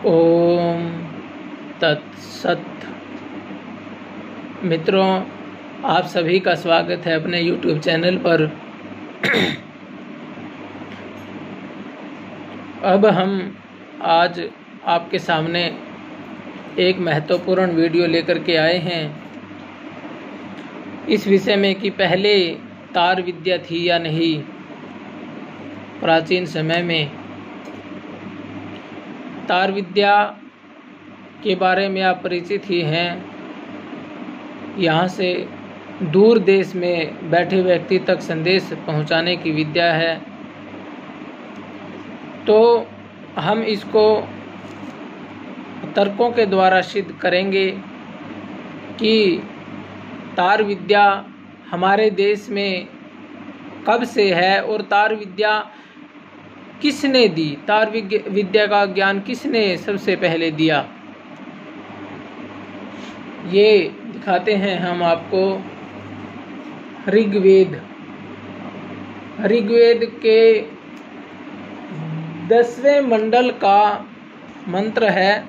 ओम तत्सत। मित्रों, आप सभी का स्वागत है अपने YouTube चैनल पर। अब हम आज आपके सामने एक महत्वपूर्ण वीडियो लेकर के आए हैं इस विषय में कि पहले तार विद्या थी या नहीं। प्राचीन समय में तार विद्या के बारे में आप परिचित ही हैं। यहाँ से दूर देश में बैठे व्यक्ति तक संदेश पहुँचाने की विद्या है। तो हम इसको तर्कों के द्वारा सिद्ध करेंगे कि तार विद्या हमारे देश में कब से है और तार विद्या किसने दी, तार विद्या का ज्ञान किसने सबसे पहले दिया। ये दिखाते हैं हम आपको ऋग्वेद के 10वें मंडल का मंत्र है।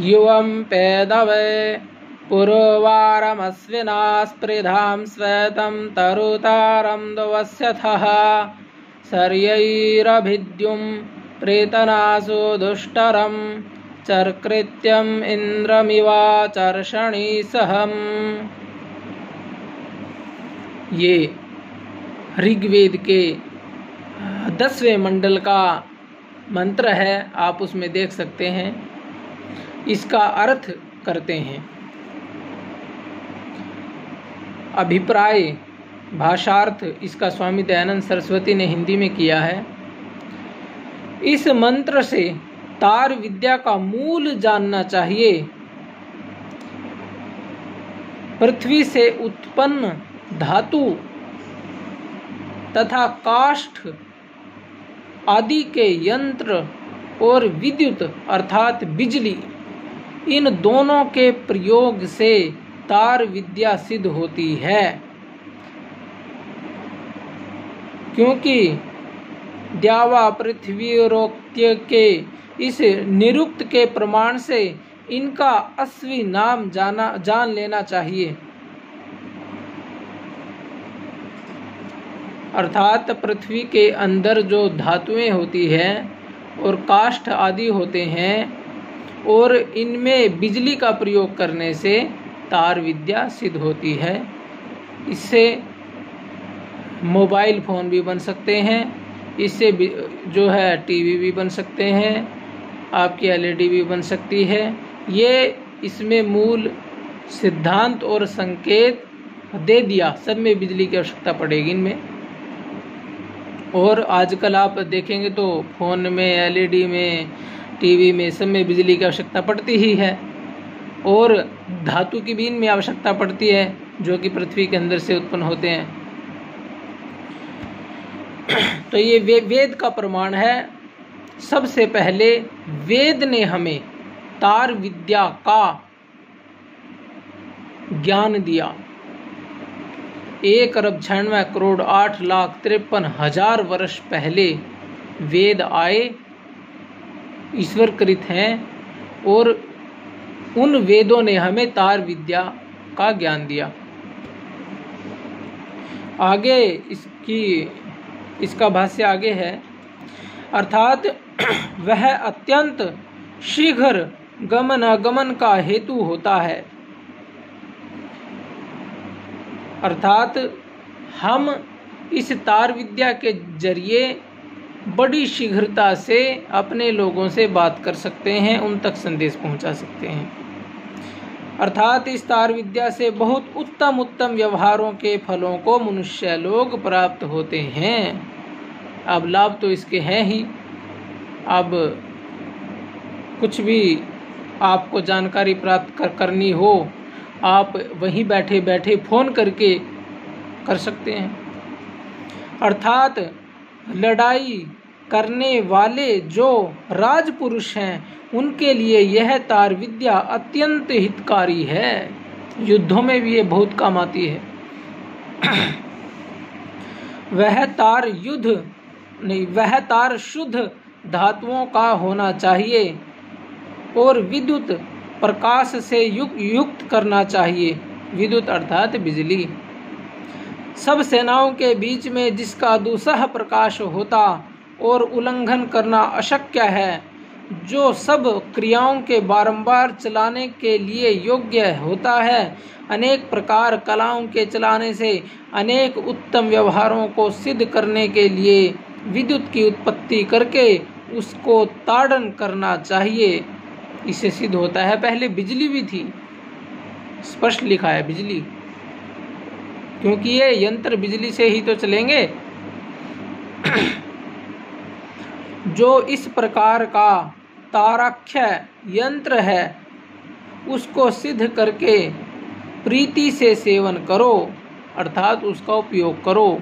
युवं पेदवे पुरवारमस्विना स्पृधां श्वेतं तरुतारं दवस्यथः शर्यैरभिद्युं प्रेतनासु दुष्टरं चर्कृत्यम् इन्द्रमिवाचर्षणि सहम्। ये ऋग्वेद के 10वें मंडल का मंत्र है, आप उसमें देख सकते हैं। इसका अर्थ करते हैं। अभिप्राय भाषार्थ इसका स्वामी दयानंद सरस्वती ने हिंदी में किया है। इस मंत्र से तार विद्या का मूल जानना चाहिए। पृथ्वी से उत्पन्न धातु तथा काष्ठ आदि के यंत्र और विद्युत अर्थात बिजली, इन दोनों के प्रयोग से तार विद्या सिद्ध होती है। क्योंकि द्यावा पृथ्वीरोक्त्य के इस निरुक्त के प्रमाण से इनका असली नाम जान लेना चाहिए। अर्थात पृथ्वी के अंदर जो धातुएं होती हैं और काष्ठ आदि होते हैं और इनमें बिजली का प्रयोग करने से तार विद्या सिद्ध होती है। इससे मोबाइल फ़ोन भी बन सकते हैं, इससे जो है टीवी भी बन सकते हैं, आपकी एलईडी भी बन सकती है। ये इसमें मूल सिद्धांत और संकेत दे दिया। सब में बिजली की आवश्यकता पड़ेगी इनमें। और आजकल आप देखेंगे तो फ़ोन में, एलईडी में, टीवी में, सब में बिजली की आवश्यकता पड़ती ही है। और धातु की भी इनमें आवश्यकता पड़ती है जो कि पृथ्वी के अंदर से उत्पन्न होते हैं। तो ये वेद का प्रमाण है। सबसे पहले वेद ने हमें तार विद्या का ज्ञान दिया। 1,96,08,53,000 वर्ष पहले वेद आए, ईश्वर कृत हैं, और उन वेदों ने हमें तार विद्या का ज्ञान दिया। आगे इसका भाष्य आगे है। अर्थात वह अत्यंत शीघ्र गमनागमन का हेतु होता है। अर्थात हम इस तार विद्या के जरिए बड़ी शीघ्रता से अपने लोगों से बात कर सकते हैं, उन तक संदेश पहुंचा सकते हैं। अर्थात इस तार विद्या से बहुत उत्तम व्यवहारों के फलों को मनुष्य लोग प्राप्त होते हैं। अब लाभ तो इसके हैं ही। अब कुछ भी आपको जानकारी प्राप्त करनी हो, आप वहीं बैठे बैठे फ़ोन करके कर सकते हैं। अर्थात लड़ाई करने वाले जो राजपुरुष हैं उनके लिए यह तार विद्या अत्यंत हितकारी है। युद्धों में भी ये बहुत काम आती है। वह तार युद्ध नहीं, वह तार शुद्ध धातुओं का होना चाहिए और विद्युत प्रकाश से युक्त करना चाहिए। विद्युत अर्थात बिजली। सब सेनाओं के बीच में जिसका दुस्सह प्रकाश होता और उल्लंघन करना अशक्य है, जो सब क्रियाओं के बारंबार चलाने के लिए योग्य होता है, अनेक प्रकार कलाओं के चलाने से अनेक उत्तम व्यवहारों को सिद्ध करने के लिए विद्युत की उत्पत्ति करके उसको ताड़न करना चाहिए। इसे सिद्ध होता है। पहले बिजली भी थी, स्पष्ट लिखा है बिजली, क्योंकि ये यंत्र बिजली से ही तो चलेंगे। जो इस प्रकार का ताराख्य यंत्र है उसको सिद्ध करके प्रीति से सेवन करो, अर्थात उसका उपयोग करो।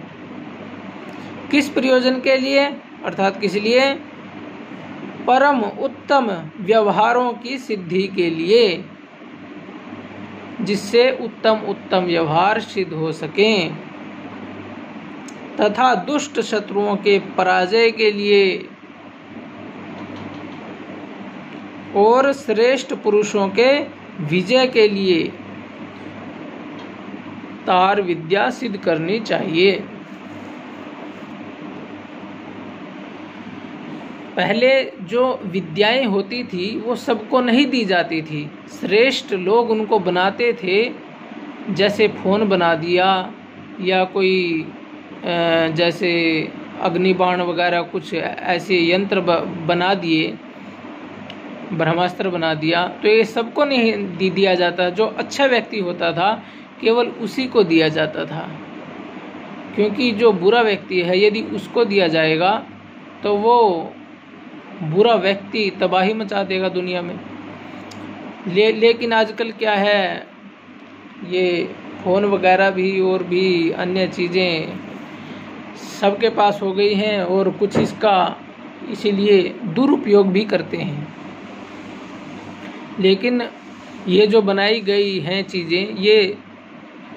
किस प्रयोजन के लिए? अर्थात किस लिए? परम उत्तम व्यवहारों की सिद्धि के लिए, जिससे उत्तम उत्तम व्यवहार सिद्ध हो सकें, तथा दुष्ट शत्रुओं के पराजय के लिए और श्रेष्ठ पुरुषों के विजय के लिए तार विद्या सिद्ध करनी चाहिए। पहले जो विद्याएं होती थी वो सबको नहीं दी जाती थी, श्रेष्ठ लोग उनको बनाते थे। जैसे फोन बना दिया या कोई जैसे अग्निबाण वगैरह कुछ ऐसे यंत्र बना दिए, ब्रह्मास्त्र बना दिया, तो ये सबको नहीं दिया जाता। जो अच्छा व्यक्ति होता था केवल उसी को दिया जाता था, क्योंकि जो बुरा व्यक्ति है यदि उसको दिया जाएगा तो वो बुरा व्यक्ति तबाही मचा देगा दुनिया में। लेकिन आजकल क्या है, ये फ़ोन वगैरह भी और भी अन्य चीज़ें सबके पास हो गई हैं और कुछ इसका इसीलिए दुरुपयोग भी करते हैं। लेकिन ये जो बनाई गई हैं चीज़ें, ये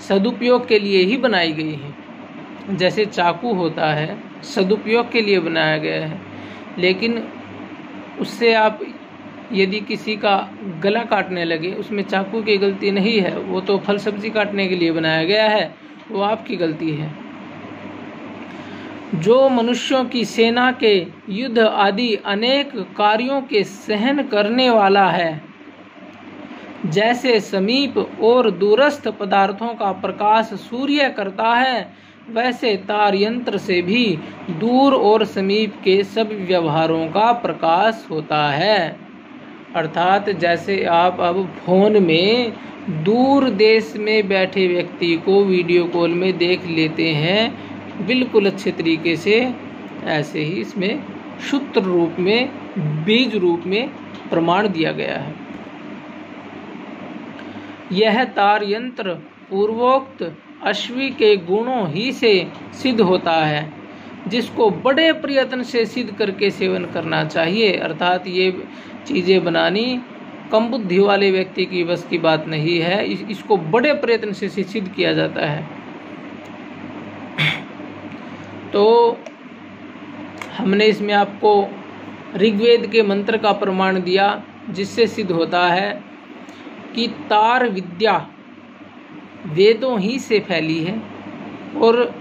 सदुपयोग के लिए ही बनाई गई हैं। जैसे चाकू होता है, सदुपयोग के लिए बनाया गया है, लेकिन उससे आप यदि किसी का गला काटने लगे, उसमें चाकू की गलती नहीं है, वो तो फल सब्जी काटने के लिए बनाया गया है, वो आपकी गलती है। जो मनुष्यों की सेना के युद्ध आदि अनेक कार्यों के सहन करने वाला है, जैसे समीप और दूरस्थ पदार्थों का प्रकाश सूर्य करता है, वैसे तार यंत्र से भी दूर और समीप के सब व्यवहारों का प्रकाश होता है। अर्थात जैसे आप अब फोन में दूर देश में बैठे व्यक्ति को वीडियो कॉल में देख लेते हैं बिल्कुल अच्छे तरीके से, ऐसे ही इसमें सूत्र रूप में, बीज रूप में प्रमाण दिया गया है। यह तार यंत्र पूर्वोक्त अश्वी के गुणों ही से सिद्ध होता है, जिसको बड़े प्रयत्न से सिद्ध करके सेवन करना चाहिए। अर्थात ये चीज़ें बनानी कम बुद्धि वाले व्यक्ति की बस की बात नहीं है, इसको बड़े प्रयत्न से सिद्ध किया जाता है। तो हमने इसमें आपको ऋग्वेद के मंत्र का प्रमाण दिया, जिससे सिद्ध होता है कि तार विद्या वेदों ही से फैली है, और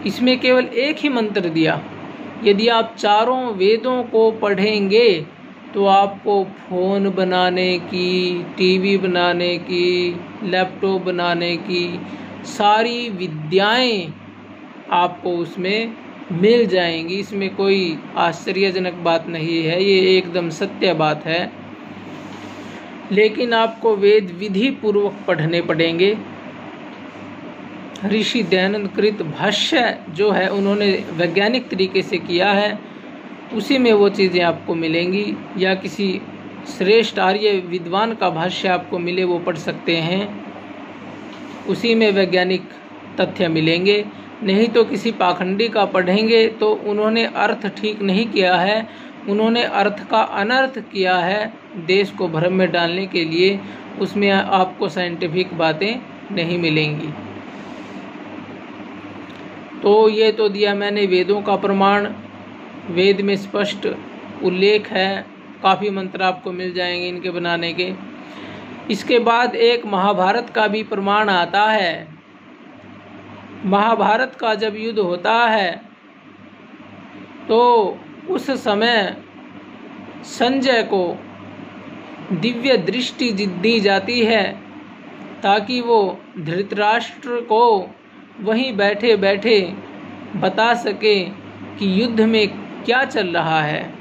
इसमें केवल एक ही मंत्र दिया। यदि आप चारों वेदों को पढ़ेंगे तो आपको फ़ोन बनाने की, टीवी बनाने की, लैपटॉप बनाने की सारी विद्याएं आपको उसमें मिल जाएंगी। इसमें कोई आश्चर्यजनक बात नहीं है, ये एकदम सत्य बात है। लेकिन आपको वेद विधि पूर्वक पढ़ने पड़ेंगे। ऋषि दयानंद कृत भाष्य जो है उन्होंने वैज्ञानिक तरीके से किया है, उसी में वो चीज़ें आपको मिलेंगी, या किसी श्रेष्ठ आर्य विद्वान का भाष्य आपको मिले वो पढ़ सकते हैं, उसी में वैज्ञानिक तथ्य मिलेंगे। नहीं तो किसी पाखंडी का पढ़ेंगे तो उन्होंने अर्थ ठीक नहीं किया है, उन्होंने अर्थ का अनर्थ किया है देश को भ्रम में डालने के लिए, उसमें आपको साइंटिफिक बातें नहीं मिलेंगी। तो ये तो दिया मैंने वेदों का प्रमाण, वेद में स्पष्ट उल्लेख है, काफ़ी मंत्र आपको मिल जाएंगे इनके बनाने के। इसके बाद एक महाभारत का भी प्रमाण आता है। महाभारत का जब युद्ध होता है तो उस समय संजय को दिव्य दृष्टि दी जाती है ताकि वो धृतराष्ट्र को वहीं बैठे बैठे बता सके कि युद्ध में क्या चल रहा है,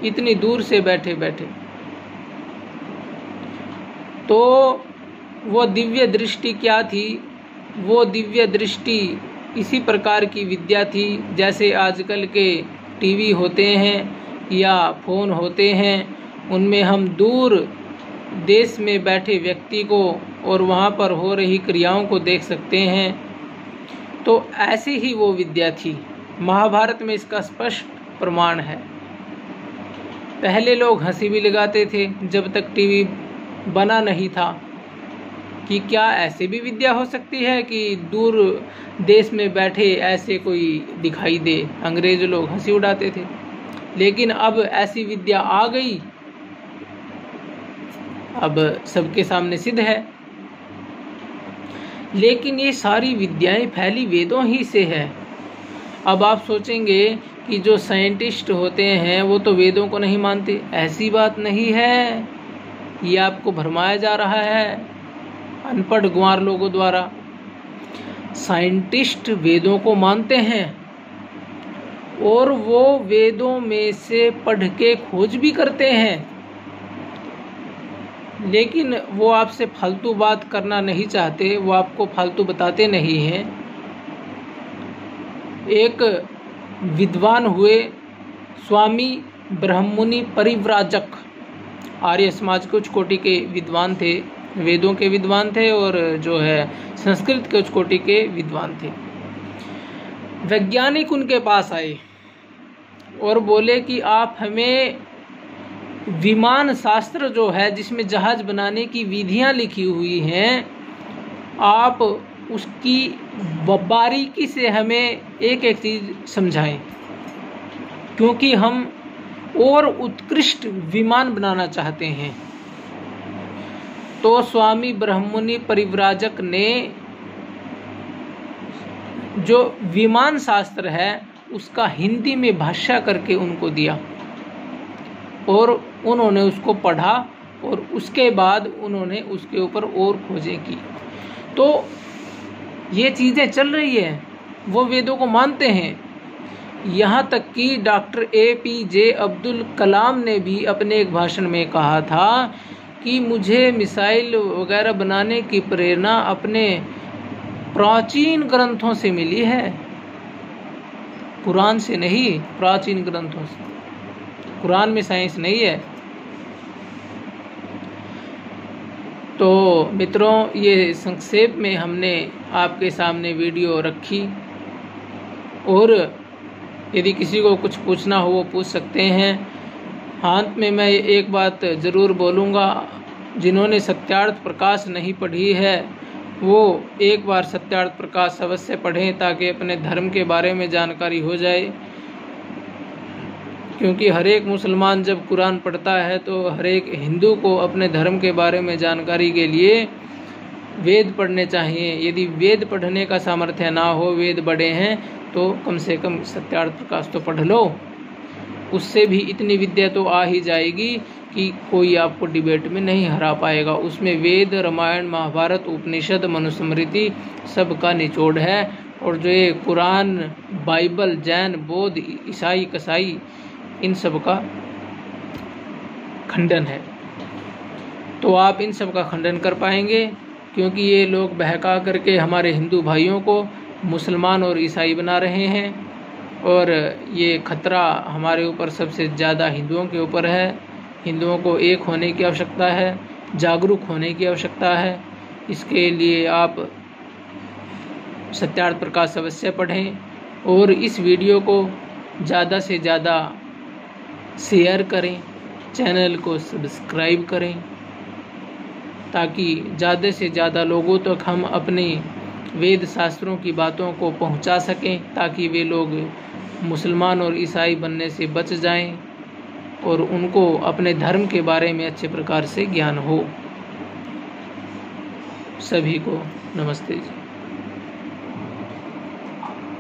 इतनी दूर से बैठे बैठे। तो वो दिव्य दृष्टि क्या थी? वो दिव्य दृष्टि इसी प्रकार की विद्या थी जैसे आजकल के टीवी होते हैं या फ़ोन होते हैं, उनमें हम दूर देश में बैठे व्यक्ति को और वहाँ पर हो रही क्रियाओं को देख सकते हैं। तो ऐसी ही वो विद्या थी। महाभारत में इसका स्पष्ट प्रमाण है। पहले लोग हंसी भी लगाते थे जब तक टीवी बना नहीं था कि क्या ऐसे भी विद्या हो सकती है कि दूर देश में बैठे ऐसे कोई दिखाई दे। अंग्रेज लोग हंसी उड़ाते थे, लेकिन अब ऐसी विद्या आ गई, अब सबके सामने सिद्ध है। लेकिन ये सारी विद्याएं फैली वेदों ही से है। अब आप सोचेंगे कि जो साइंटिस्ट होते हैं वो तो वेदों को नहीं मानते। ऐसी बात नहीं है, ये आपको भरमाया जा रहा है अनपढ़ गुआर लोगों द्वारा। साइंटिस्ट वेदों को मानते हैं और वो वेदों में से पढ़ के खोज भी करते हैं, लेकिन वो आपसे फालतू बात करना नहीं चाहते, वो आपको फालतू बताते नहीं हैं। एक विद्वान हुए स्वामी ब्रह्ममुनि परिव्राजक, आर्य समाज के उच्च कोटि के विद्वान थे, वेदों के विद्वान थे और जो है संस्कृत के उच्च कोटि के विद्वान थे। वैज्ञानिक उनके पास आए और बोले कि आप हमें विमान शास्त्र जो है जिसमें जहाज बनाने की विधियां लिखी हुई हैं, आप उसकी बारीकी से हमें एक एक चीज समझाएं, क्योंकि हम और उत्कृष्ट विमान बनाना चाहते हैं। तो स्वामी ब्रह्ममुनि परिव्राजक ने जो विमान शास्त्र है उसका हिंदी में भाषा करके उनको दिया और उन्होंने उसको पढ़ा और उसके बाद उन्होंने उसके ऊपर और खोजें की। तो ये चीज़ें चल रही है, वो वेदों को मानते हैं। यहाँ तक कि डॉक्टर APJ अब्दुल कलाम ने भी अपने एक भाषण में कहा था कि मुझे मिसाइल वगैरह बनाने की प्रेरणा अपने प्राचीन ग्रंथों से मिली है, कुरान से नहीं, प्राचीन ग्रंथों से। कुरान में साइंस नहीं है। तो मित्रों, ये संक्षेप में हमने आपके सामने वीडियो रखी, और यदि किसी को कुछ पूछना हो वो पूछ सकते हैं। अंत में मैं एक बात ज़रूर बोलूँगा, जिन्होंने सत्यार्थ प्रकाश नहीं पढ़ी है वो एक बार सत्यार्थ प्रकाश अवश्य पढ़ें ताकि अपने धर्म के बारे में जानकारी हो जाए। क्योंकि हर एक मुसलमान जब कुरान पढ़ता है तो हर एक हिंदू को अपने धर्म के बारे में जानकारी के लिए वेद पढ़ने चाहिए। यदि वेद पढ़ने का सामर्थ्य ना हो, वेद बड़े हैं, तो कम से कम सत्यार्थ प्रकाश तो पढ़ लो। उससे भी इतनी विद्या तो आ ही जाएगी कि कोई आपको डिबेट में नहीं हरा पाएगा। उसमें वेद, रामायण, महाभारत, उपनिषद, मनुस्मृति सब का निचोड़ है। और जो ये कुरान, बाइबल, जैन, बौद्ध, ईसाई, कसाई, इन सब का खंडन है। तो आप इन सब का खंडन कर पाएंगे, क्योंकि ये लोग बहका करके हमारे हिंदू भाइयों को मुसलमान और ईसाई बना रहे हैं। और ये खतरा हमारे ऊपर सबसे ज़्यादा हिंदुओं के ऊपर है। हिंदुओं को एक होने की आवश्यकता है, जागरूक होने की आवश्यकता है। इसके लिए आप सत्यार्थ प्रकाश अवश्य पढ़ें और इस वीडियो को ज़्यादा से ज़्यादा शेयर करें, चैनल को सब्सक्राइब करें, ताकि ज़्यादा से ज़्यादा लोगों तक हम अपनी वेद शास्त्रों की बातों को पहुंचा सकें, ताकि वे लोग मुसलमान और ईसाई बनने से बच जाएं और उनको अपने धर्म के बारे में अच्छे प्रकार से ज्ञान हो। सभी को नमस्ते जी।